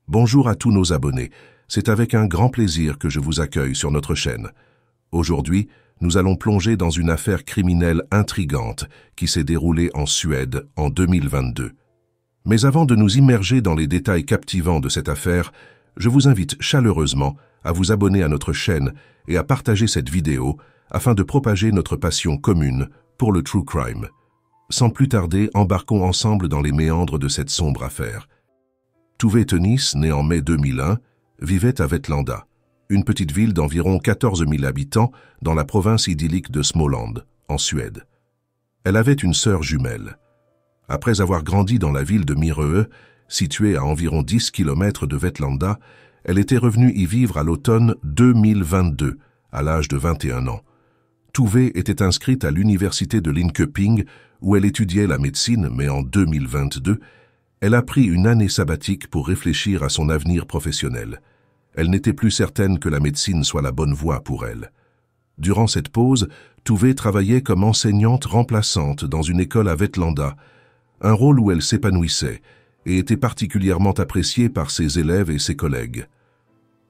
Bonjour à tous nos abonnés, c'est avec un grand plaisir que je vous accueille sur notre chaîne. Aujourd'hui, nous allons plonger dans une affaire criminelle intrigante qui s'est déroulée en Suède en 2022. Mais avant de nous immerger dans les détails captivants de cette affaire, je vous invite chaleureusement à vous abonner à notre chaîne et à partager cette vidéo afin de propager notre passion commune pour le true crime. Sans plus tarder, embarquons ensemble dans les méandres de cette sombre affaire. Tove Tønnes, né en mai 2001, vivait à Vetlanda, une petite ville d'environ 14 000 habitants dans la province idyllique de Småland, en Suède. Elle avait une sœur jumelle. Après avoir grandi dans la ville de Mirø, située à environ 10 km de Vetlanda, elle était revenue y vivre à l'automne 2022, à l'âge de 21 ans. Tove était inscrite à l'université de Linköping, où elle étudiait la médecine, mais en 2022, elle a pris une année sabbatique pour réfléchir à son avenir professionnel. Elle n'était plus certaine que la médecine soit la bonne voie pour elle. Durant cette pause, Tove travaillait comme enseignante remplaçante dans une école à Vetlanda, un rôle où elle s'épanouissait et était particulièrement appréciée par ses élèves et ses collègues.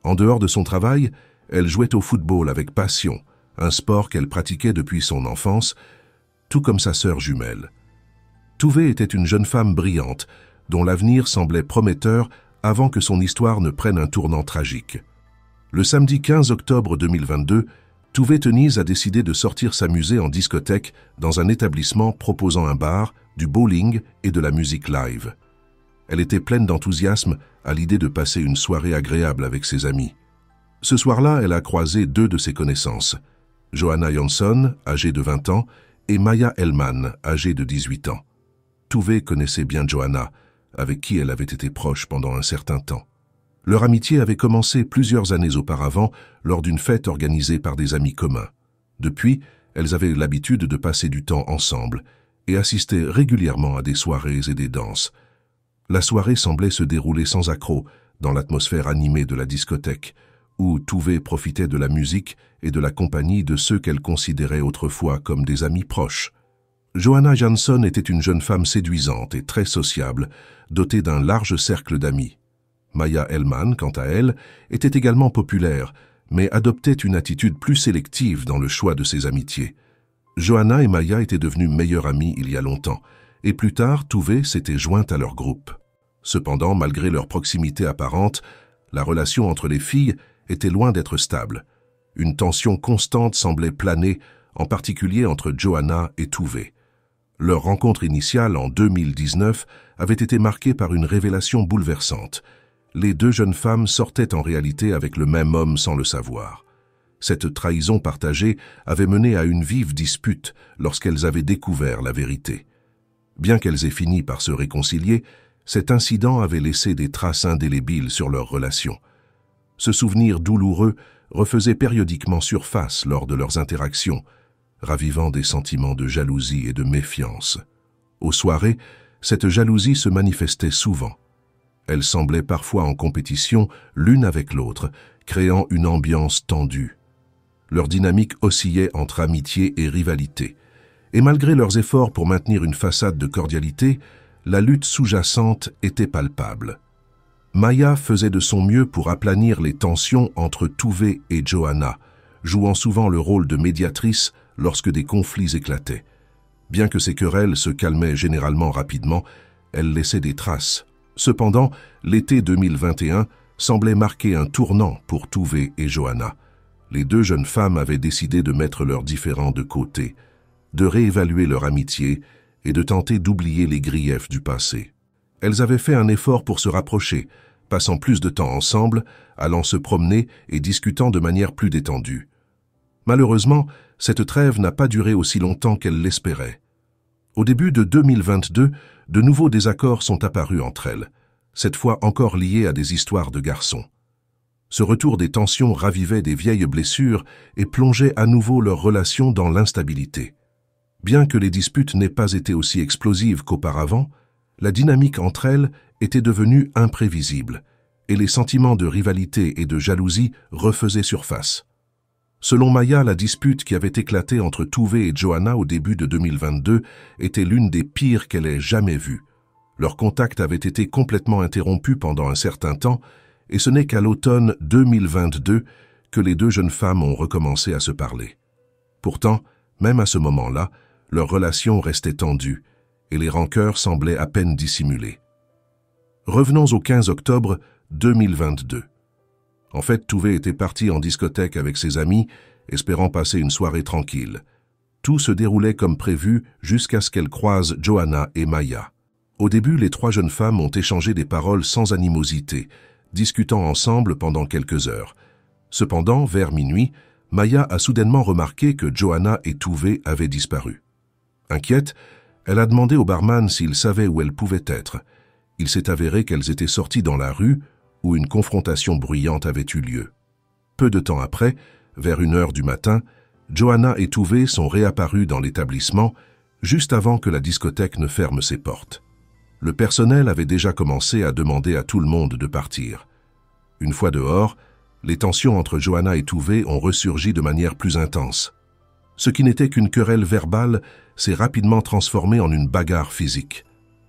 En dehors de son travail, elle jouait au football avec passion, un sport qu'elle pratiquait depuis son enfance, tout comme sa sœur jumelle. Tove était une jeune femme brillante, dont l'avenir semblait prometteur avant que son histoire ne prenne un tournant tragique. Le samedi 15 octobre 2022, Tove Tønnes a décidé de sortir s'amuser en discothèque dans un établissement proposant un bar, du bowling et de la musique live. Elle était pleine d'enthousiasme à l'idée de passer une soirée agréable avec ses amis. Ce soir-là, elle a croisé deux de ses connaissances, Johanna Jansson, âgée de 20 ans, et Maja Hellman, âgée de 18 ans. Tove connaissait bien Johanna, avec qui elle avait été proche pendant un certain temps. Leur amitié avait commencé plusieurs années auparavant lors d'une fête organisée par des amis communs. Depuis, elles avaient l'habitude de passer du temps ensemble et assister régulièrement à des soirées et des danses. La soirée semblait se dérouler sans accroc dans l'atmosphère animée de la discothèque, où Tove profitait de la musique et de la compagnie de ceux qu'elle considérait autrefois comme des amis proches. Johanna Jansson était une jeune femme séduisante et très sociable, dotée d'un large cercle d'amis. Maja Hellman, quant à elle, était également populaire, mais adoptait une attitude plus sélective dans le choix de ses amitiés. Johanna et Maja étaient devenues meilleures amies il y a longtemps, et plus tard, Tove s'était jointe à leur groupe. Cependant, malgré leur proximité apparente, la relation entre les filles était loin d'être stable. Une tension constante semblait planer, en particulier entre Johanna et Tove. Leur rencontre initiale en 2019 avait été marquée par une révélation bouleversante. Les deux jeunes femmes sortaient en réalité avec le même homme sans le savoir. Cette trahison partagée avait mené à une vive dispute lorsqu'elles avaient découvert la vérité. Bien qu'elles aient fini par se réconcilier, cet incident avait laissé des traces indélébiles sur leur relation. Ce souvenir douloureux refaisait périodiquement surface lors de leurs interactions, ravivant des sentiments de jalousie et de méfiance. Aux soirées, cette jalousie se manifestait souvent. Elles semblaient parfois en compétition l'une avec l'autre, créant une ambiance tendue. Leur dynamique oscillait entre amitié et rivalité. Et malgré leurs efforts pour maintenir une façade de cordialité, la lutte sous-jacente était palpable. Maja faisait de son mieux pour aplanir les tensions entre Tove et Johanna, jouant souvent le rôle de médiatrice lorsque des conflits éclataient. Bien que ces querelles se calmaient généralement rapidement, elles laissaient des traces. Cependant, l'été 2021 semblait marquer un tournant pour Tove et Johanna. Les deux jeunes femmes avaient décidé de mettre leurs différends de côté, de réévaluer leur amitié et de tenter d'oublier les griefs du passé. Elles avaient fait un effort pour se rapprocher, passant plus de temps ensemble, allant se promener et discutant de manière plus détendue. Malheureusement, cette trêve n'a pas duré aussi longtemps qu'elle l'espérait. Au début de 2022, de nouveaux désaccords sont apparus entre elles, cette fois encore liés à des histoires de garçons. Ce retour des tensions ravivait des vieilles blessures et plongeait à nouveau leur relation dans l'instabilité. Bien que les disputes n'aient pas été aussi explosives qu'auparavant, la dynamique entre elles était devenue imprévisible, et les sentiments de rivalité et de jalousie refaisaient surface. Selon Maja, la dispute qui avait éclaté entre Tove et Johanna au début de 2022 était l'une des pires qu'elle ait jamais vues. Leur contact avait été complètement interrompu pendant un certain temps, et ce n'est qu'à l'automne 2022 que les deux jeunes femmes ont recommencé à se parler. Pourtant, même à ce moment-là, leur relation restait tendue, et les rancœurs semblaient à peine dissimulées. Revenons au 15 octobre 2022. En fait, Tuve était parti en discothèque avec ses amis, espérant passer une soirée tranquille. Tout se déroulait comme prévu jusqu'à ce qu'elle croise Johanna et Maya. Au début, les trois jeunes femmes ont échangé des paroles sans animosité, discutant ensemble pendant quelques heures. Cependant, vers minuit, Maya a soudainement remarqué que Johanna et Tuve avaient disparu. Inquiète, elle a demandé au barman s'il savait où elles pouvaient être. Il s'est avéré qu'elles étaient sorties dans la rue où une confrontation bruyante avait eu lieu. Peu de temps après, vers 1h du matin, Johanna et Tuve sont réapparus dans l'établissement juste avant que la discothèque ne ferme ses portes. Le personnel avait déjà commencé à demander à tout le monde de partir. Une fois dehors, les tensions entre Johanna et Tuve ont ressurgi de manière plus intense. Ce qui n'était qu'une querelle verbale s'est rapidement transformé en une bagarre physique.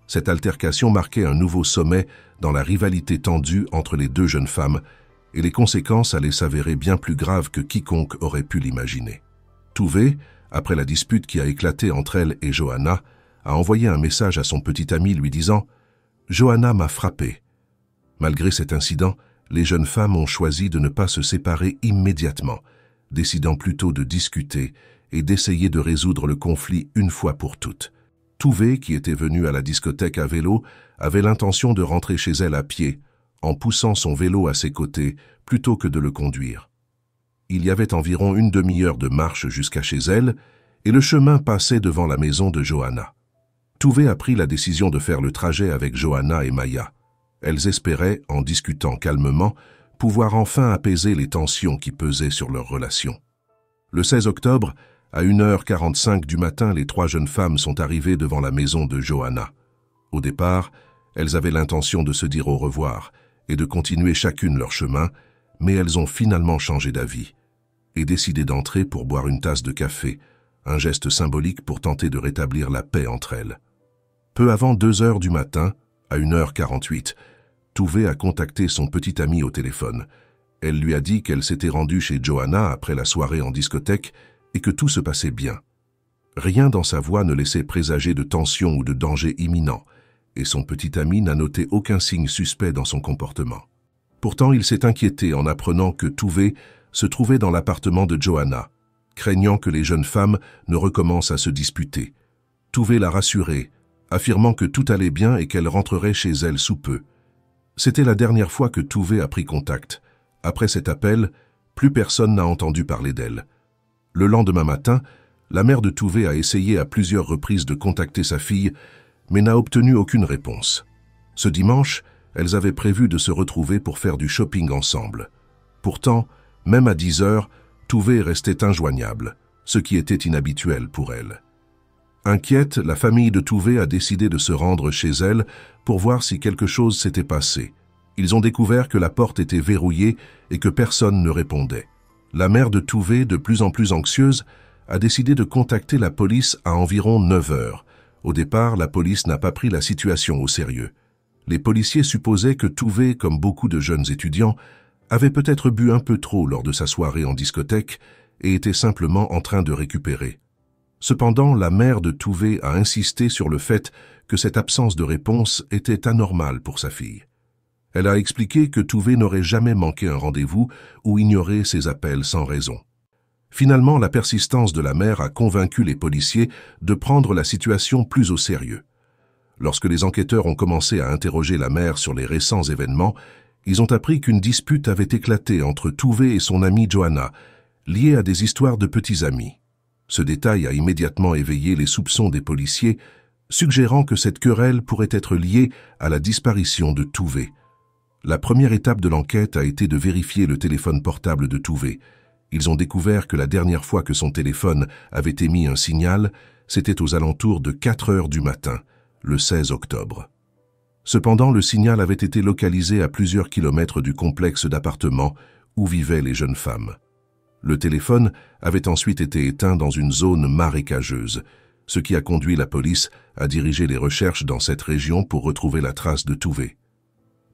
Cette altercation marquait un nouveau sommet dans la rivalité tendue entre les deux jeunes femmes, et les conséquences allaient s'avérer bien plus graves que quiconque aurait pu l'imaginer. Tuve, après la dispute qui a éclaté entre elle et Johanna, a envoyé un message à son petit ami lui disant « Johanna m'a frappé ». Malgré cet incident, les jeunes femmes ont choisi de ne pas se séparer immédiatement, décidant plutôt de discuter et d'essayer de résoudre le conflit une fois pour toutes. Tuve, qui était venue à la discothèque à vélo, avait l'intention de rentrer chez elle à pied, en poussant son vélo à ses côtés plutôt que de le conduire. Il y avait environ une demi-heure de marche jusqu'à chez elle, et le chemin passait devant la maison de Johanna. Tuve a pris la décision de faire le trajet avec Johanna et Maya. Elles espéraient, en discutant calmement, pouvoir enfin apaiser les tensions qui pesaient sur leur relation. Le 16 octobre, à 1h45 du matin, les trois jeunes femmes sont arrivées devant la maison de Johanna. Au départ, elles avaient l'intention de se dire au revoir et de continuer chacune leur chemin, mais elles ont finalement changé d'avis et décidé d'entrer pour boire une tasse de café, un geste symbolique pour tenter de rétablir la paix entre elles. Peu avant 2h du matin, à 1h48, Tuve a contacté son petit ami au téléphone. Elle lui a dit qu'elle s'était rendue chez Johanna après la soirée en discothèque et que tout se passait bien. Rien dans sa voix ne laissait présager de tension ou de danger imminent, et son petit ami n'a noté aucun signe suspect dans son comportement. Pourtant, il s'est inquiété en apprenant que Tuve se trouvait dans l'appartement de Johanna, craignant que les jeunes femmes ne recommencent à se disputer. Tuve l'a rassurée, affirmant que tout allait bien et qu'elle rentrerait chez elle sous peu. C'était la dernière fois que Tuve a pris contact. Après cet appel, plus personne n'a entendu parler d'elle. Le lendemain matin, la mère de Tuve a essayé à plusieurs reprises de contacter sa fille, mais n'a obtenu aucune réponse. Ce dimanche, elles avaient prévu de se retrouver pour faire du shopping ensemble. Pourtant, même à 10h, Tuve restait injoignable, ce qui était inhabituel pour elle. Inquiète, la famille de Tuve a décidé de se rendre chez elle pour voir si quelque chose s'était passé. Ils ont découvert que la porte était verrouillée et que personne ne répondait. La mère de Tuve, de plus en plus anxieuse, a décidé de contacter la police à environ 9h. Au départ, la police n'a pas pris la situation au sérieux. Les policiers supposaient que Tuve, comme beaucoup de jeunes étudiants, avait peut-être bu un peu trop lors de sa soirée en discothèque et était simplement en train de récupérer. Cependant, la mère de Tuve a insisté sur le fait que cette absence de réponse était anormale pour sa fille. Elle a expliqué que Tuve n'aurait jamais manqué un rendez-vous ou ignoré ses appels sans raison. Finalement, la persistance de la mère a convaincu les policiers de prendre la situation plus au sérieux. Lorsque les enquêteurs ont commencé à interroger la mère sur les récents événements, ils ont appris qu'une dispute avait éclaté entre Tuve et son amie Johanna, liée à des histoires de petits amis. Ce détail a immédiatement éveillé les soupçons des policiers, suggérant que cette querelle pourrait être liée à la disparition de Tuve. La première étape de l'enquête a été de vérifier le téléphone portable de Tuve. Ils ont découvert que la dernière fois que son téléphone avait émis un signal, c'était aux alentours de 4h du matin, le 16 octobre. Cependant, le signal avait été localisé à plusieurs kilomètres du complexe d'appartements où vivaient les jeunes femmes. Le téléphone avait ensuite été éteint dans une zone marécageuse, ce qui a conduit la police à diriger les recherches dans cette région pour retrouver la trace de Tuve.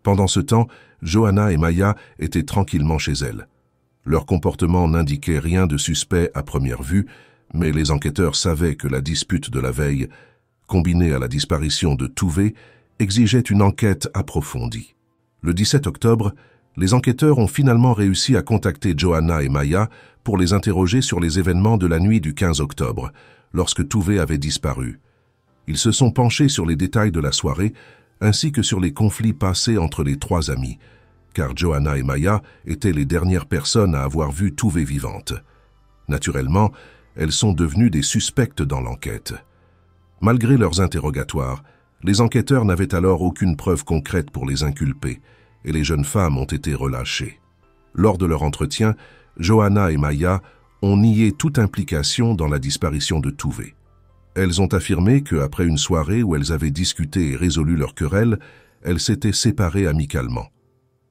Pendant ce temps, Johanna et Maya étaient tranquillement chez elles. Leur comportement n'indiquait rien de suspect à première vue, mais les enquêteurs savaient que la dispute de la veille, combinée à la disparition de Tuve, exigeait une enquête approfondie. Le 17 octobre, les enquêteurs ont finalement réussi à contacter Johanna et Maya pour les interroger sur les événements de la nuit du 15 octobre, lorsque Tuve avait disparu. Ils se sont penchés sur les détails de la soirée, ainsi que sur les conflits passés entre les trois amies, car Johanna et Maya étaient les dernières personnes à avoir vu Tuve vivante. Naturellement, elles sont devenues des suspectes dans l'enquête. Malgré leurs interrogatoires, les enquêteurs n'avaient alors aucune preuve concrète pour les inculper, et les jeunes femmes ont été relâchées. Lors de leur entretien, Johanna et Maya ont nié toute implication dans la disparition de Tuve. Elles ont affirmé qu'après une soirée où elles avaient discuté et résolu leur querelle, elles s'étaient séparées amicalement.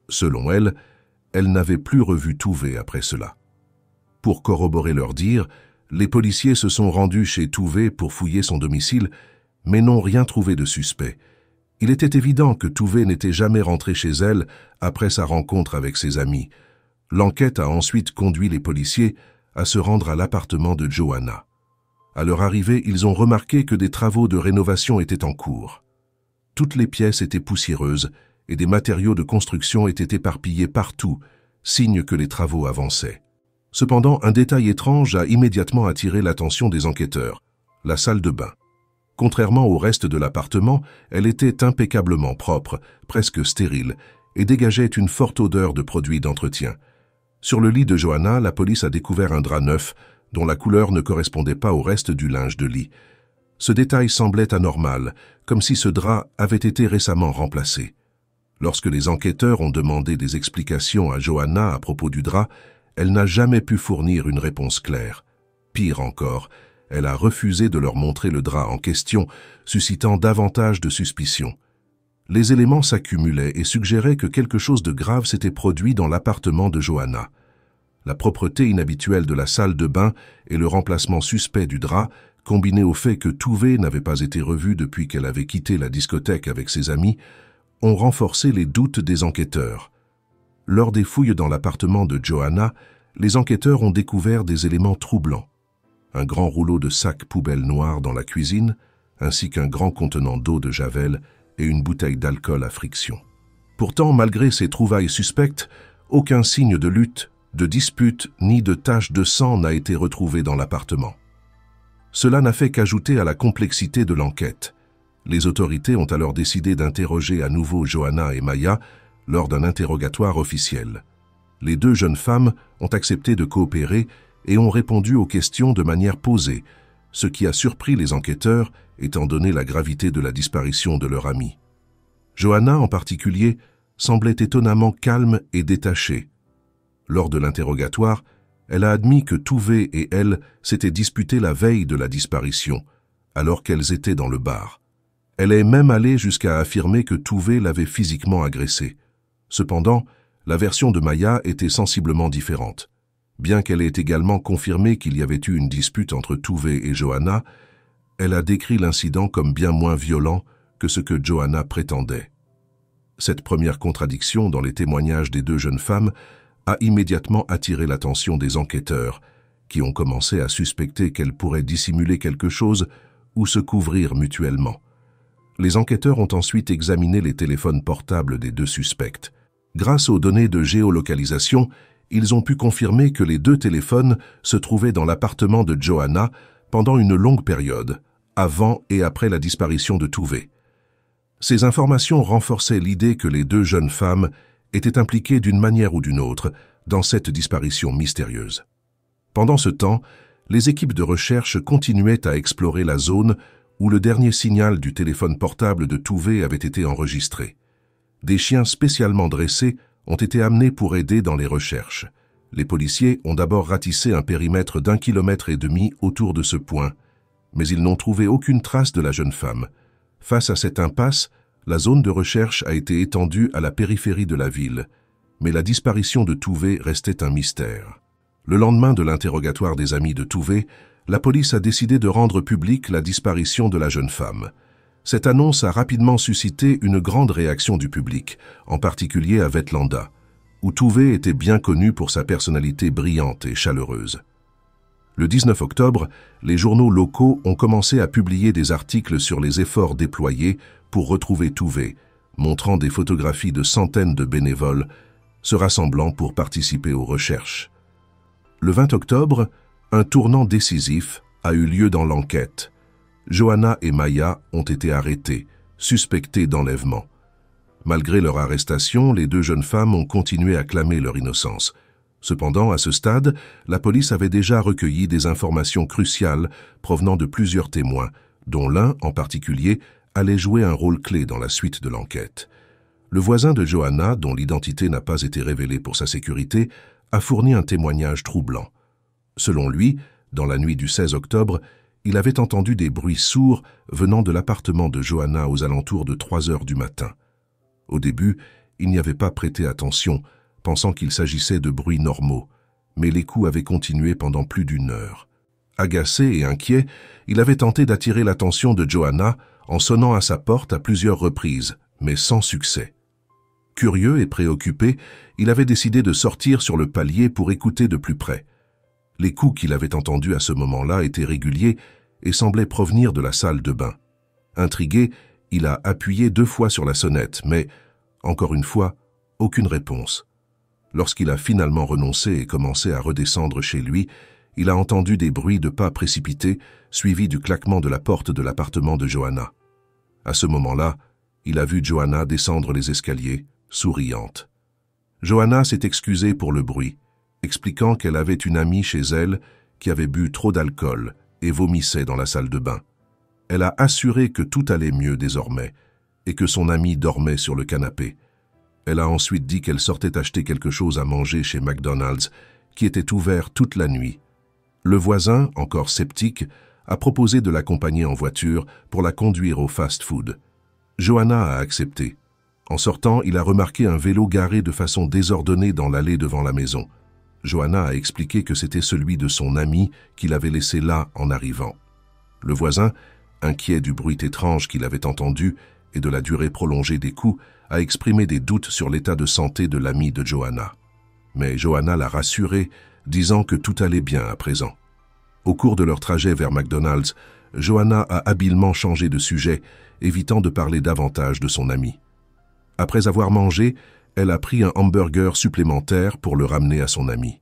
Selon elles, elles n'avaient plus revu Tuve après cela. Pour corroborer leur dire, les policiers se sont rendus chez Tuve pour fouiller son domicile, mais n'ont rien trouvé de suspect. Il était évident que Tuve n'était jamais rentrée chez elle après sa rencontre avec ses amis. L'enquête a ensuite conduit les policiers à se rendre à l'appartement de Johanna. À leur arrivée, ils ont remarqué que des travaux de rénovation étaient en cours. Toutes les pièces étaient poussiéreuses et des matériaux de construction étaient éparpillés partout, signe que les travaux avançaient. Cependant, un détail étrange a immédiatement attiré l'attention des enquêteurs, la salle de bain. Contrairement au reste de l'appartement, elle était impeccablement propre, presque stérile, et dégageait une forte odeur de produits d'entretien. Sur le lit de Johanna, la police a découvert un drap neuf, dont la couleur ne correspondait pas au reste du linge de lit. Ce détail semblait anormal, comme si ce drap avait été récemment remplacé. Lorsque les enquêteurs ont demandé des explications à Johanna à propos du drap, elle n'a jamais pu fournir une réponse claire. Pire encore, elle a refusé de leur montrer le drap en question, suscitant davantage de suspicions. Les éléments s'accumulaient et suggéraient que quelque chose de grave s'était produit dans l'appartement de Johanna. La propreté inhabituelle de la salle de bain et le remplacement suspect du drap, combiné au fait que Tuve n'avait pas été revue depuis qu'elle avait quitté la discothèque avec ses amis, ont renforcé les doutes des enquêteurs. Lors des fouilles dans l'appartement de Johanna, les enquêteurs ont découvert des éléments troublants. Un grand rouleau de sacs poubelles noirs dans la cuisine, ainsi qu'un grand contenant d'eau de Javel et une bouteille d'alcool à friction. Pourtant, malgré ces trouvailles suspectes, aucun signe de lutte, de dispute ni de tache de sang n'a été retrouvé dans l'appartement. Cela n'a fait qu'ajouter à la complexité de l'enquête. Les autorités ont alors décidé d'interroger à nouveau Johanna et Maya lors d'un interrogatoire officiel. Les deux jeunes femmes ont accepté de coopérer et ont répondu aux questions de manière posée, ce qui a surpris les enquêteurs étant donné la gravité de la disparition de leur amie. Johanna, en particulier, semblait étonnamment calme et détachée. Lors de l'interrogatoire, elle a admis que Tuve et elle s'étaient disputés la veille de la disparition, alors qu'elles étaient dans le bar. Elle est même allée jusqu'à affirmer que Tuve l'avait physiquement agressée. Cependant, la version de Maya était sensiblement différente. Bien qu'elle ait également confirmé qu'il y avait eu une dispute entre Tuve et Johanna, elle a décrit l'incident comme bien moins violent que ce que Johanna prétendait. Cette première contradiction dans les témoignages des deux jeunes femmes a immédiatement attiré l'attention des enquêteurs, qui ont commencé à suspecter qu'elles pourraient dissimuler quelque chose ou se couvrir mutuellement. Les enquêteurs ont ensuite examiné les téléphones portables des deux suspectes. Grâce aux données de géolocalisation, ils ont pu confirmer que les deux téléphones se trouvaient dans l'appartement de Johanna pendant une longue période, avant et après la disparition de Tuve. Ces informations renforçaient l'idée que les deux jeunes femmes étaient impliquées d'une manière ou d'une autre dans cette disparition mystérieuse. Pendant ce temps, les équipes de recherche continuaient à explorer la zone où le dernier signal du téléphone portable de Tuve avait été enregistré. Des chiens spécialement dressés ont été amenés pour aider dans les recherches. Les policiers ont d'abord ratissé un périmètre d'1,5 km autour de ce point, mais ils n'ont trouvé aucune trace de la jeune femme. Face à cette impasse, la zone de recherche a été étendue à la périphérie de la ville, mais la disparition de Tuve restait un mystère. Le lendemain de l'interrogatoire des amis de Tuve, la police a décidé de rendre publique la disparition de la jeune femme. Cette annonce a rapidement suscité une grande réaction du public, en particulier à Vetlanda, où Tuve était bien connu pour sa personnalité brillante et chaleureuse. Le 19 octobre, les journaux locaux ont commencé à publier des articles sur les efforts déployés pour retrouver Tuve, montrant des photographies de centaines de bénévoles se rassemblant pour participer aux recherches. Le 20 octobre, un tournant décisif a eu lieu dans l'enquête. Johanna et Maya ont été arrêtées, suspectées d'enlèvement. Malgré leur arrestation, les deux jeunes femmes ont continué à clamer leur innocence. Cependant, à ce stade, la police avait déjà recueilli des informations cruciales provenant de plusieurs témoins, dont l'un, en particulier, allait jouer un rôle clé dans la suite de l'enquête. Le voisin de Johanna, dont l'identité n'a pas été révélée pour sa sécurité, a fourni un témoignage troublant. Selon lui, dans la nuit du 16 octobre, il avait entendu des bruits sourds venant de l'appartement de Johanna aux alentours de 3 heures du matin. Au début, il n'y avait pas prêté attention, pensant qu'il s'agissait de bruits normaux, mais les coups avaient continué pendant plus d'1 heure. Agacé et inquiet, il avait tenté d'attirer l'attention de Johanna en sonnant à sa porte à plusieurs reprises, mais sans succès. Curieux et préoccupé, il avait décidé de sortir sur le palier pour écouter de plus près. Les coups qu'il avait entendus à ce moment-là étaient réguliers et semblaient provenir de la salle de bain. Intrigué, il a appuyé 2 fois sur la sonnette, mais, encore une fois, aucune réponse. Lorsqu'il a finalement renoncé et commencé à redescendre chez lui, il a entendu des bruits de pas précipités, suivis du claquement de la porte de l'appartement de Johanna. À ce moment-là, il a vu Johanna descendre les escaliers, souriante. Johanna s'est excusée pour le bruit, expliquant qu'elle avait une amie chez elle qui avait bu trop d'alcool et vomissait dans la salle de bain. Elle a assuré que tout allait mieux désormais et que son amie dormait sur le canapé. Elle a ensuite dit qu'elle sortait acheter quelque chose à manger chez McDonald's, qui était ouvert toute la nuit. Le voisin, encore sceptique, a proposé de l'accompagner en voiture pour la conduire au fast-food. Johanna a accepté. En sortant, il a remarqué un vélo garé de façon désordonnée dans l'allée devant la maison. Johanna a expliqué que c'était celui de son ami qu'il avait laissé là en arrivant. Le voisin, inquiet du bruit étrange qu'il avait entendu et de la durée prolongée des coups, a exprimé des doutes sur l'état de santé de l'ami de Johanna. Mais Johanna l'a rassuré, disant que tout allait bien à présent. Au cours de leur trajet vers McDonald's, Johanna a habilement changé de sujet, évitant de parler davantage de son ami. Après avoir mangé, elle a pris un hamburger supplémentaire pour le ramener à son ami.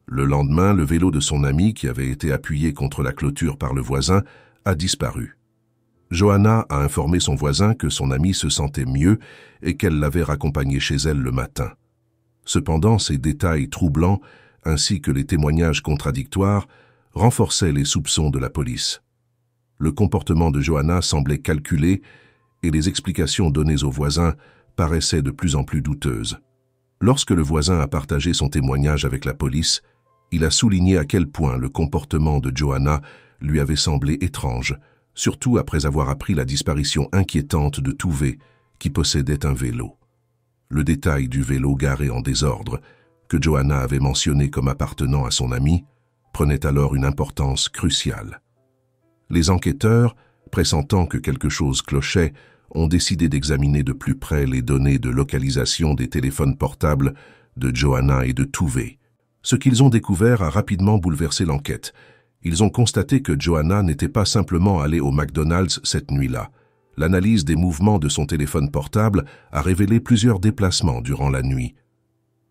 Le lendemain, le vélo de son ami, qui avait été appuyé contre la clôture par le voisin, a disparu. Johanna a informé son voisin que son ami se sentait mieux et qu'elle l'avait raccompagné chez elle le matin. Cependant, ces détails troublants, ainsi que les témoignages contradictoires, renforçaient les soupçons de la police. Le comportement de Johanna semblait calculé et les explications données aux voisins paraissaient de plus en plus douteuses. Lorsque le voisin a partagé son témoignage avec la police, il a souligné à quel point le comportement de Johanna lui avait semblé étrange, surtout après avoir appris la disparition inquiétante de Tuve, qui possédait un vélo. Le détail du vélo garé en désordre, que Johanna avait mentionné comme appartenant à son ami, prenait alors une importance cruciale. Les enquêteurs, pressentant que quelque chose clochait, ont décidé d'examiner de plus près les données de localisation des téléphones portables de Johanna et de Tuve. Ce qu'ils ont découvert a rapidement bouleversé l'enquête. Ils ont constaté que Johanna n'était pas simplement allée au McDonald's cette nuit-là. L'analyse des mouvements de son téléphone portable a révélé plusieurs déplacements durant la nuit.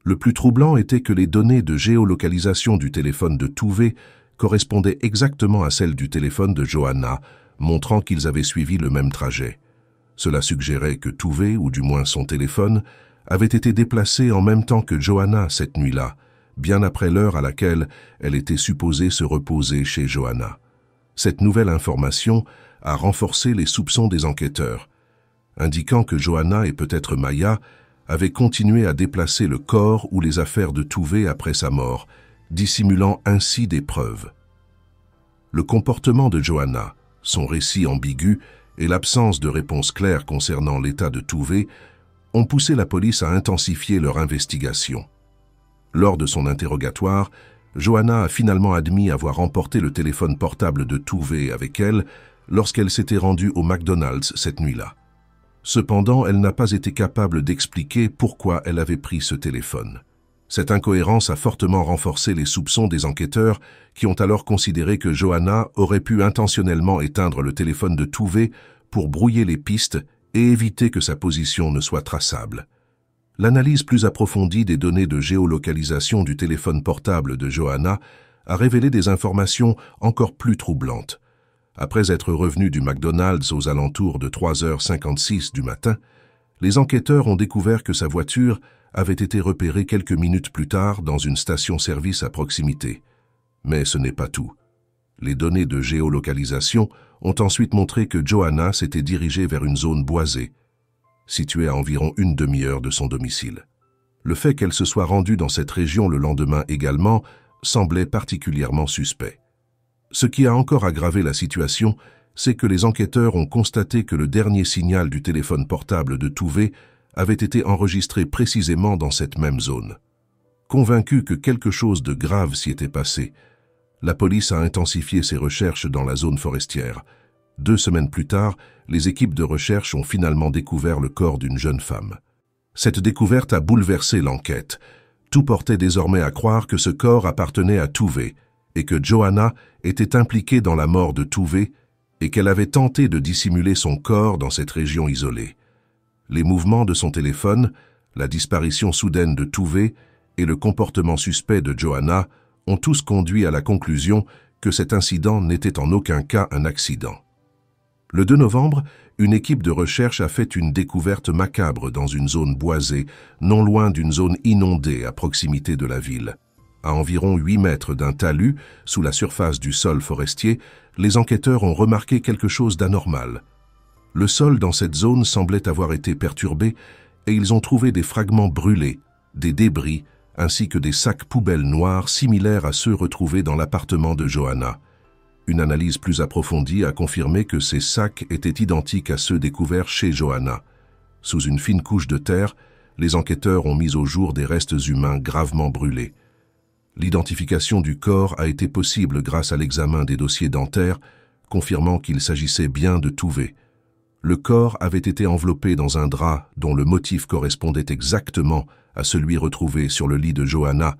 Le plus troublant était que les données de géolocalisation du téléphone de Tuve correspondaient exactement à celles du téléphone de Johanna, montrant qu'ils avaient suivi le même trajet. Cela suggérait que Tuve, ou du moins son téléphone, avait été déplacé en même temps que Johanna cette nuit-là, bien après l'heure à laquelle elle était supposée se reposer chez Johanna. Cette nouvelle information a renforcé les soupçons des enquêteurs, indiquant que Johanna et peut-être Maya avaient continué à déplacer le corps ou les affaires de Tuve après sa mort, dissimulant ainsi des preuves. Le comportement de Johanna, son récit ambigu et l'absence de réponse claire concernant l'état de Tuve ont poussé la police à intensifier leur investigation. Lors de son interrogatoire, Johanna a finalement admis avoir emporté le téléphone portable de Tove avec elle lorsqu'elle s'était rendue au McDonald's cette nuit-là. Cependant, elle n'a pas été capable d'expliquer pourquoi elle avait pris ce téléphone. Cette incohérence a fortement renforcé les soupçons des enquêteurs qui ont alors considéré que Johanna aurait pu intentionnellement éteindre le téléphone de Tove pour brouiller les pistes et éviter que sa position ne soit traçable. L'analyse plus approfondie des données de géolocalisation du téléphone portable de Johanna a révélé des informations encore plus troublantes. Après être revenu du McDonald's aux alentours de 3h56 du matin, les enquêteurs ont découvert que sa voiture avait été repérée quelques minutes plus tard dans une station-service à proximité. Mais ce n'est pas tout. Les données de géolocalisation ont ensuite montré que Johanna s'était dirigée vers une zone boisée, située à environ une demi-heure de son domicile. Le fait qu'elle se soit rendue dans cette région le lendemain également semblait particulièrement suspect. Ce qui a encore aggravé la situation, c'est que les enquêteurs ont constaté que le dernier signal du téléphone portable de Tove avait été enregistré précisément dans cette même zone. Convaincu que quelque chose de grave s'y était passé, la police a intensifié ses recherches dans la zone forestière. 2 semaines plus tard, les équipes de recherche ont finalement découvert le corps d'une jeune femme. Cette découverte a bouleversé l'enquête. Tout portait désormais à croire que ce corps appartenait à Tove et que Johanna était impliquée dans la mort de Tove et qu'elle avait tenté de dissimuler son corps dans cette région isolée. Les mouvements de son téléphone, la disparition soudaine de Tove et le comportement suspect de Johanna ont tous conduit à la conclusion que cet incident n'était en aucun cas un accident. Le 2 novembre, une équipe de recherche a fait une découverte macabre dans une zone boisée, non loin d'une zone inondée à proximité de la ville. À environ 8 mètres d'un talus, sous la surface du sol forestier, les enquêteurs ont remarqué quelque chose d'anormal. Le sol dans cette zone semblait avoir été perturbé et ils ont trouvé des fragments brûlés, des débris, ainsi que des sacs poubelles noirs similaires à ceux retrouvés dans l'appartement de Johanna. Une analyse plus approfondie a confirmé que ces sacs étaient identiques à ceux découverts chez Johanna. Sous une fine couche de terre, les enquêteurs ont mis au jour des restes humains gravement brûlés. L'identification du corps a été possible grâce à l'examen des dossiers dentaires, confirmant qu'il s'agissait bien de Tove. Le corps avait été enveloppé dans un drap dont le motif correspondait exactement à celui retrouvé sur le lit de Johanna,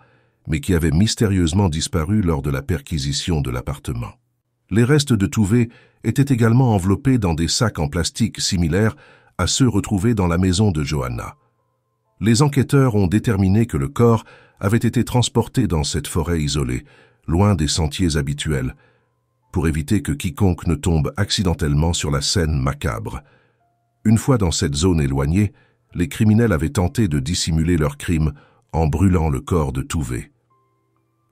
mais qui avait mystérieusement disparu lors de la perquisition de l'appartement. Les restes de Tove étaient également enveloppés dans des sacs en plastique similaires à ceux retrouvés dans la maison de Johanna. Les enquêteurs ont déterminé que le corps avait été transporté dans cette forêt isolée, loin des sentiers habituels, pour éviter que quiconque ne tombe accidentellement sur la scène macabre. Une fois dans cette zone éloignée, les criminels avaient tenté de dissimuler leur crime en brûlant le corps de Tove.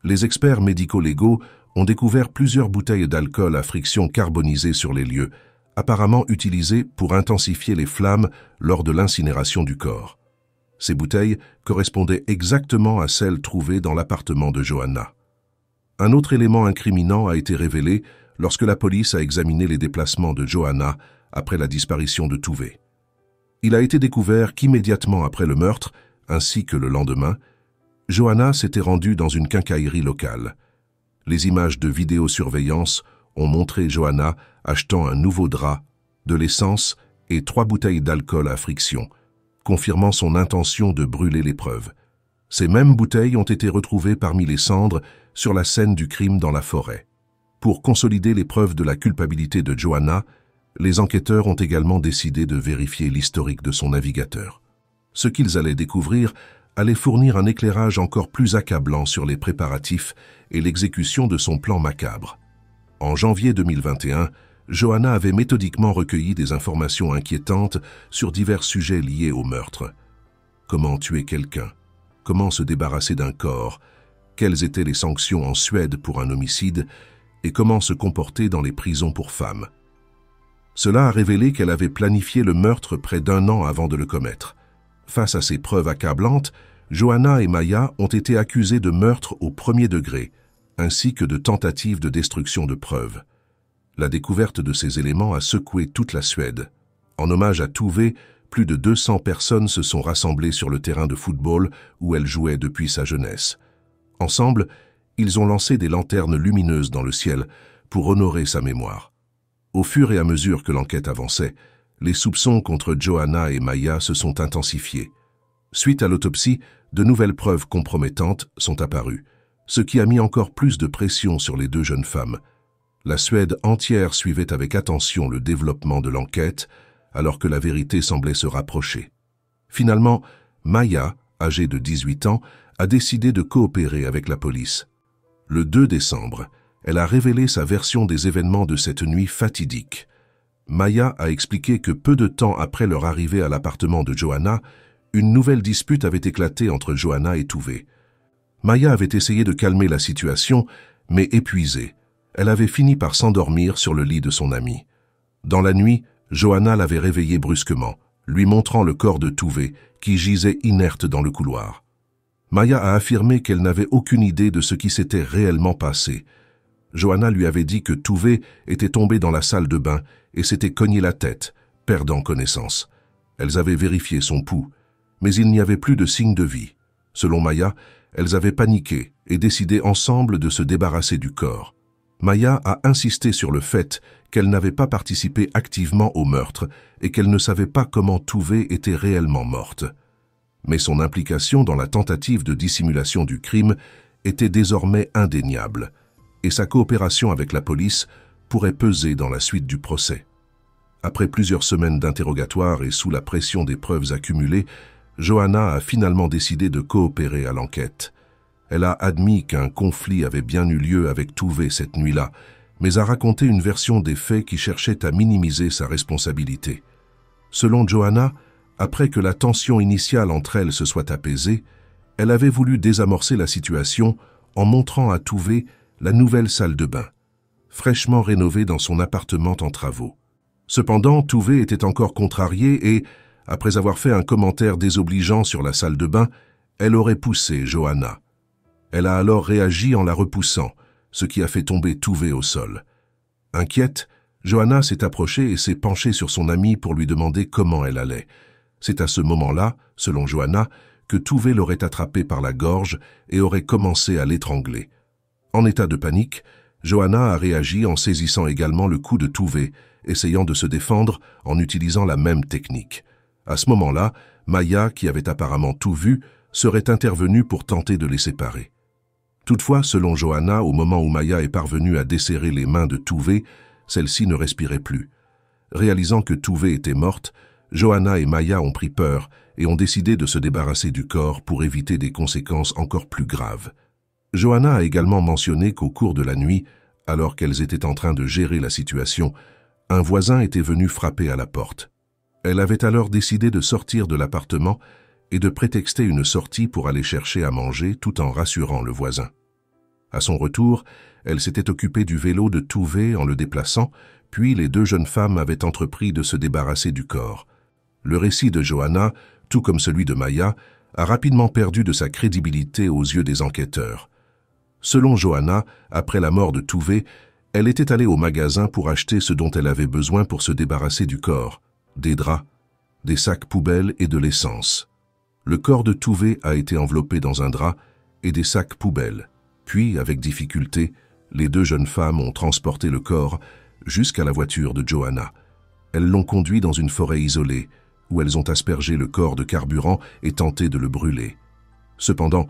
Les experts médico-légaux ont découvert plusieurs bouteilles d'alcool à friction carbonisée sur les lieux, apparemment utilisées pour intensifier les flammes lors de l'incinération du corps. Ces bouteilles correspondaient exactement à celles trouvées dans l'appartement de Johanna. Un autre élément incriminant a été révélé lorsque la police a examiné les déplacements de Johanna après la disparition de Tove. Il a été découvert qu'immédiatement après le meurtre, ainsi que le lendemain, Johanna s'était rendue dans une quincaillerie locale. Les images de vidéosurveillance ont montré Johanna achetant un nouveau drap, de l'essence et 3 bouteilles d'alcool à friction, confirmant son intention de brûler les preuves. Ces mêmes bouteilles ont été retrouvées parmi les cendres sur la scène du crime dans la forêt. Pour consolider les preuves de la culpabilité de Johanna, les enquêteurs ont également décidé de vérifier l'historique de son navigateur. Ce qu'ils allaient découvrir allait fournir un éclairage encore plus accablant sur les préparatifs et l'exécution de son plan macabre. En janvier 2021, Johanna avait méthodiquement recueilli des informations inquiétantes sur divers sujets liés au meurtre. Comment tuer quelqu'un? Comment se débarrasser d'un corps? Quelles étaient les sanctions en Suède pour un homicide? Et comment se comporter dans les prisons pour femmes? Cela a révélé qu'elle avait planifié le meurtre près d'1 an avant de le commettre. Face à ces preuves accablantes, Johanna et Maya ont été accusées de meurtre au 1er degré, ainsi que de tentative de destruction de preuves. La découverte de ces éléments a secoué toute la Suède. En hommage à Tove, plus de 200 personnes se sont rassemblées sur le terrain de football où elle jouait depuis sa jeunesse. Ensemble, Ils ont lancé des lanternes lumineuses dans le ciel pour honorer sa mémoire. Au fur et à mesure que l'enquête avançait, les soupçons contre Johanna et Maya se sont intensifiés. Suite à l'autopsie, de nouvelles preuves compromettantes sont apparues, ce qui a mis encore plus de pression sur les deux jeunes femmes. La Suède entière suivait avec attention le développement de l'enquête, alors que la vérité semblait se rapprocher. Finalement, Maya, âgée de 18 ans, a décidé de coopérer avec la police. Le 2 décembre, elle a révélé sa version des événements de cette nuit fatidique. Maya a expliqué que peu de temps après leur arrivée à l'appartement de Johanna, une nouvelle dispute avait éclaté entre Johanna et Tove. Maya avait essayé de calmer la situation, mais épuisée, elle avait fini par s'endormir sur le lit de son amie. Dans la nuit, Johanna l'avait réveillée brusquement, lui montrant le corps de Tove, qui gisait inerte dans le couloir. Maya a affirmé qu'elle n'avait aucune idée de ce qui s'était réellement passé. Johanna lui avait dit que Tove était tombée dans la salle de bain et s'était cogné la tête, perdant connaissance. Elles avaient vérifié son pouls, mais il n'y avait plus de signe de vie. Selon Maya, elles avaient paniqué et décidé ensemble de se débarrasser du corps. Maya a insisté sur le fait qu'elle n'avait pas participé activement au meurtre et qu'elle ne savait pas comment Tove était réellement morte. Mais son implication dans la tentative de dissimulation du crime était désormais indéniable, et sa coopération avec la police pourrait peser dans la suite du procès. Après plusieurs semaines d'interrogatoire et sous la pression des preuves accumulées, Johanna a finalement décidé de coopérer à l'enquête. Elle a admis qu'un conflit avait bien eu lieu avec Tove cette nuit-là, mais a raconté une version des faits qui cherchait à minimiser sa responsabilité. Selon Johanna, après que la tension initiale entre elles se soit apaisée, elle avait voulu désamorcer la situation en montrant à Tove la nouvelle salle de bain, fraîchement rénovée dans son appartement en travaux. Cependant, Tove était encore contrariée et, après avoir fait un commentaire désobligeant sur la salle de bain, elle aurait poussé Johanna. Elle a alors réagi en la repoussant, ce qui a fait tomber Tove au sol. Inquiète, Johanna s'est approchée et s'est penchée sur son amie pour lui demander comment elle allait. C'est à ce moment-là, selon Johanna, que Tove l'aurait attrapée par la gorge et aurait commencé à l'étrangler. En état de panique, Johanna a réagi en saisissant également le cou de Tove, essayant de se défendre en utilisant la même technique. À ce moment-là, Maya, qui avait apparemment tout vu, serait intervenue pour tenter de les séparer. Toutefois, selon Johanna, au moment où Maya est parvenue à desserrer les mains de Tove, celle-ci ne respirait plus. Réalisant que Tove était morte, Johanna et Maya ont pris peur et ont décidé de se débarrasser du corps pour éviter des conséquences encore plus graves. Johanna a également mentionné qu'au cours de la nuit, alors qu'elles étaient en train de gérer la situation, un voisin était venu frapper à la porte. Elle avait alors décidé de sortir de l'appartement et de prétexter une sortie pour aller chercher à manger tout en rassurant le voisin. À son retour, elle s'était occupée du vélo de Tove en le déplaçant, puis les deux jeunes femmes avaient entrepris de se débarrasser du corps. Le récit de Johanna, tout comme celui de Maya, a rapidement perdu de sa crédibilité aux yeux des enquêteurs. Selon Johanna, après la mort de Tove, elle était allée au magasin pour acheter ce dont elle avait besoin pour se débarrasser du corps, des draps, des sacs poubelles et de l'essence. Le corps de Tove a été enveloppé dans un drap et des sacs poubelles. Puis, avec difficulté, les deux jeunes femmes ont transporté le corps jusqu'à la voiture de Johanna. Elles l'ont conduit dans une forêt isolée, où elles ont aspergé le corps de carburant et tenté de le brûler. Cependant,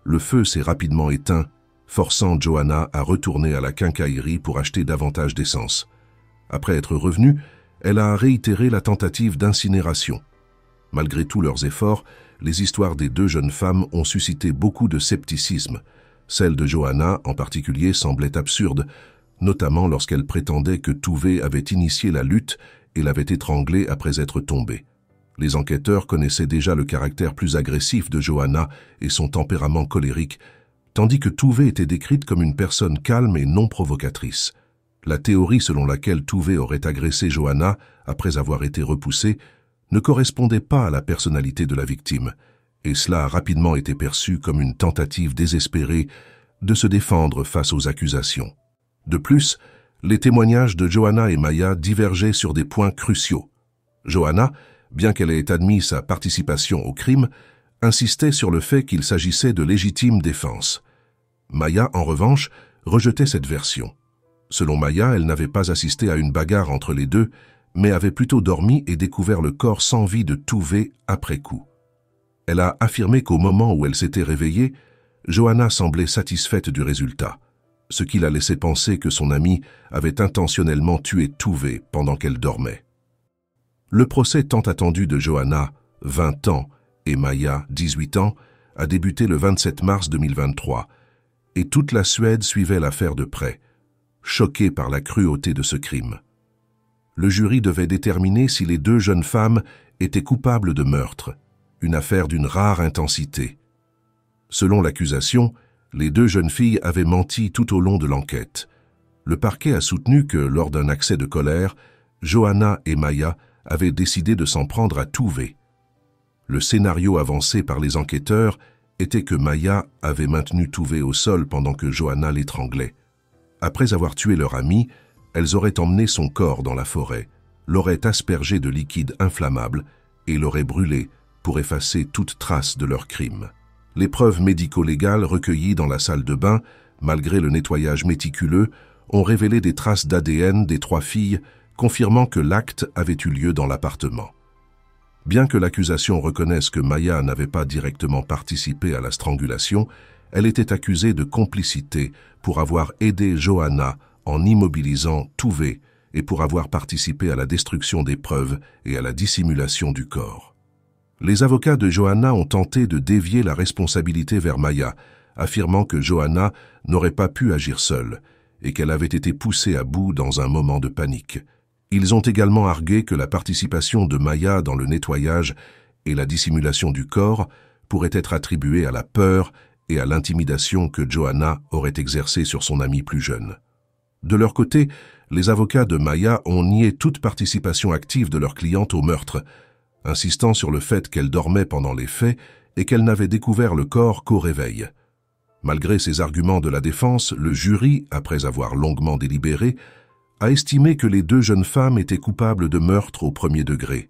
le feu s'est rapidement éteint, forçant Johanna à retourner à la quincaillerie pour acheter davantage d'essence. Après être revenue, elle a réitéré la tentative d'incinération. Malgré tous leurs efforts, les histoires des deux jeunes femmes ont suscité beaucoup de scepticisme. Celle de Johanna, en particulier, semblait absurde, notamment lorsqu'elle prétendait que Tove avait initié la lutte et l'avait étranglée après être tombée. Les enquêteurs connaissaient déjà le caractère plus agressif de Johanna et son tempérament colérique, tandis que Tove était décrite comme une personne calme et non provocatrice. La théorie selon laquelle Tove aurait agressé Johanna après avoir été repoussée ne correspondait pas à la personnalité de la victime, et cela a rapidement été perçu comme une tentative désespérée de se défendre face aux accusations. De plus, les témoignages de Johanna et Maya divergeaient sur des points cruciaux. Johanna, bien qu'elle ait admis sa participation au crime, insistait sur le fait qu'il s'agissait de légitime défense. Maya, en revanche, rejetait cette version. Selon Maya, elle n'avait pas assisté à une bagarre entre les deux, mais avait plutôt dormi et découvert le corps sans vie de Touvé après coup. Elle a affirmé qu'au moment où elle s'était réveillée, Johanna semblait satisfaite du résultat, ce qui la laissait penser que son amie avait intentionnellement tué Touvé pendant qu'elle dormait. Le procès tant attendu de Johanna, 20 ans, et Maya, 18 ans, a débuté le 27 mars 2023, et toute la Suède suivait l'affaire de près, choquée par la cruauté de ce crime. Le jury devait déterminer si les deux jeunes femmes étaient coupables de meurtre, une affaire d'une rare intensité. Selon l'accusation, les deux jeunes filles avaient menti tout au long de l'enquête. Le parquet a soutenu que, lors d'un accès de colère, Johanna et Maya avaient décidé de s'en prendre à Touvé. Le scénario avancé par les enquêteurs était que Maya avait maintenu Touvé au sol pendant que Johanna l'étranglait. Après avoir tué leur amie, elles auraient emmené son corps dans la forêt, l'auraient aspergé de liquide inflammable et l'auraient brûlé pour effacer toute trace de leur crime. Les preuves médico-légales recueillies dans la salle de bain, malgré le nettoyage méticuleux, ont révélé des traces d'ADN des trois filles, confirmant que l'acte avait eu lieu dans l'appartement. Bien que l'accusation reconnaisse que Maya n'avait pas directement participé à la strangulation, elle était accusée de complicité pour avoir aidé Johanna en immobilisant Touvé et pour avoir participé à la destruction des preuves et à la dissimulation du corps. Les avocats de Johanna ont tenté de dévier la responsabilité vers Maya, affirmant que Johanna n'aurait pas pu agir seule et qu'elle avait été poussée à bout dans un moment de panique. Ils ont également argué que la participation de Maya dans le nettoyage et la dissimulation du corps pourrait être attribuée à la peur et à l'intimidation que Johanna aurait exercée sur son amie plus jeune. De leur côté, les avocats de Maya ont nié toute participation active de leur cliente au meurtre, insistant sur le fait qu'elle dormait pendant les faits et qu'elle n'avait découvert le corps qu'au réveil. Malgré ces arguments de la défense, le jury, après avoir longuement délibéré, a estimé que les deux jeunes femmes étaient coupables de meurtre au premier degré.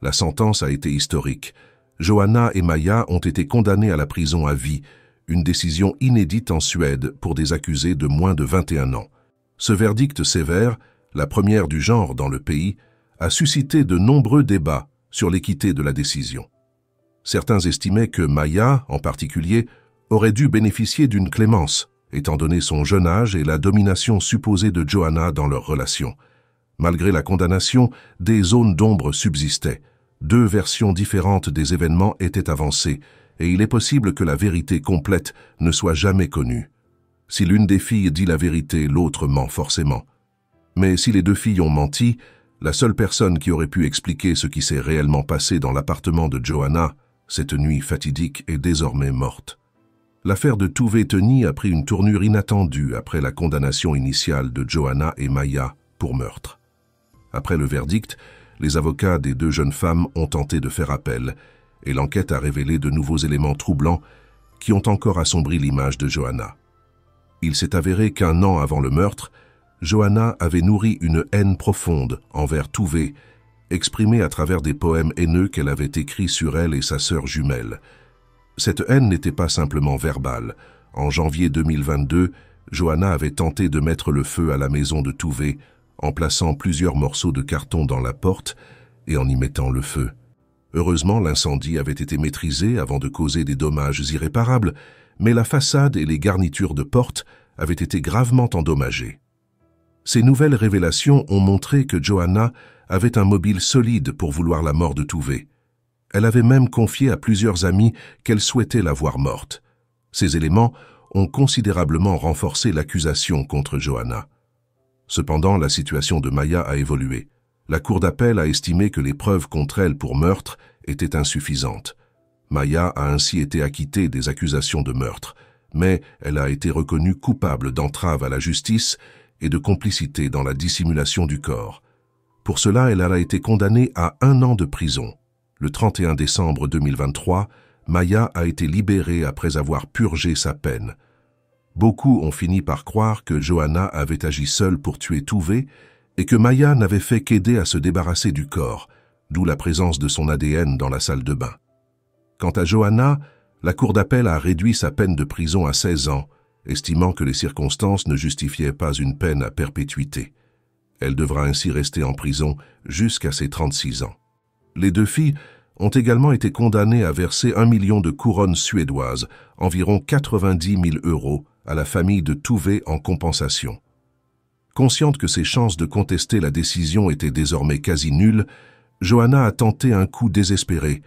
La sentence a été historique. Johanna et Maya ont été condamnées à la prison à vie, une décision inédite en Suède pour des accusés de moins de 21 ans. Ce verdict sévère, la première du genre dans le pays, a suscité de nombreux débats sur l'équité de la décision. Certains estimaient que Maya, en particulier, aurait dû bénéficier d'une clémence, étant donné son jeune âge et la domination supposée de Johanna dans leur relation. Malgré la condamnation, des zones d'ombre subsistaient. Deux versions différentes des événements étaient avancées, et il est possible que la vérité complète ne soit jamais connue. Si l'une des filles dit la vérité, l'autre ment forcément. Mais si les deux filles ont menti, la seule personne qui aurait pu expliquer ce qui s'est réellement passé dans l'appartement de Johanna, cette nuit fatidique, est désormais morte. L'affaire de Touvé Teni a pris une tournure inattendue après la condamnation initiale de Johanna et Maya pour meurtre. Après le verdict, les avocats des deux jeunes femmes ont tenté de faire appel, et l'enquête a révélé de nouveaux éléments troublants qui ont encore assombri l'image de Johanna. Il s'est avéré qu'un an avant le meurtre, Johanna avait nourri une haine profonde envers Touvé, exprimée à travers des poèmes haineux qu'elle avait écrits sur elle et sa sœur jumelle. Cette haine n'était pas simplement verbale. En janvier 2022, Johanna avait tenté de mettre le feu à la maison de Touvé en plaçant plusieurs morceaux de carton dans la porte et en y mettant le feu. Heureusement, l'incendie avait été maîtrisé avant de causer des dommages irréparables, mais la façade et les garnitures de porte avaient été gravement endommagées. Ces nouvelles révélations ont montré que Johanna avait un mobile solide pour vouloir la mort de Touvé. Elle avait même confié à plusieurs amis qu'elle souhaitait la voir morte. Ces éléments ont considérablement renforcé l'accusation contre Johanna. Cependant, la situation de Maya a évolué. La cour d'appel a estimé que les preuves contre elle pour meurtre étaient insuffisantes. Maya a ainsi été acquittée des accusations de meurtre, mais elle a été reconnue coupable d'entrave à la justice et de complicité dans la dissimulation du corps. Pour cela, elle a été condamnée à 1 an de prison. Le 31 décembre 2023, Maya a été libérée après avoir purgé sa peine. Beaucoup ont fini par croire que Johanna avait agi seule pour tuer Touvé et que Maya n'avait fait qu'aider à se débarrasser du corps, d'où la présence de son ADN dans la salle de bain. Quant à Johanna, la cour d'appel a réduit sa peine de prison à 16 ans estimant que les circonstances ne justifiaient pas une peine à perpétuité. Elle devra ainsi rester en prison jusqu'à ses 36 ans. Les deux filles ont également été condamnées à verser 1 million de couronnes suédoises, environ 90 000 €, à la famille de Tove en compensation. Consciente que ses chances de contester la décision étaient désormais quasi nulles, Johanna a tenté un coup désespéré.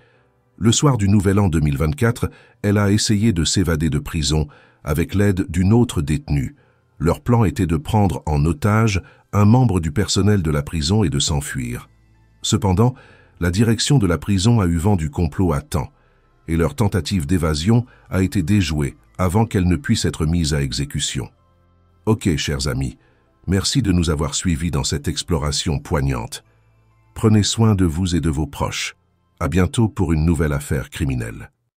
Le soir du Nouvel An 2024, elle a essayé de s'évader de prison avec l'aide d'une autre détenue. Leur plan était de prendre en otage un membre du personnel de la prison et de s'enfuir. Cependant, la direction de la prison a eu vent du complot à temps, et leur tentative d'évasion a été déjouée avant qu'elle ne puisse être mise à exécution. Ok, chers amis, merci de nous avoir suivis dans cette exploration poignante. Prenez soin de vous et de vos proches. À bientôt pour une nouvelle affaire criminelle.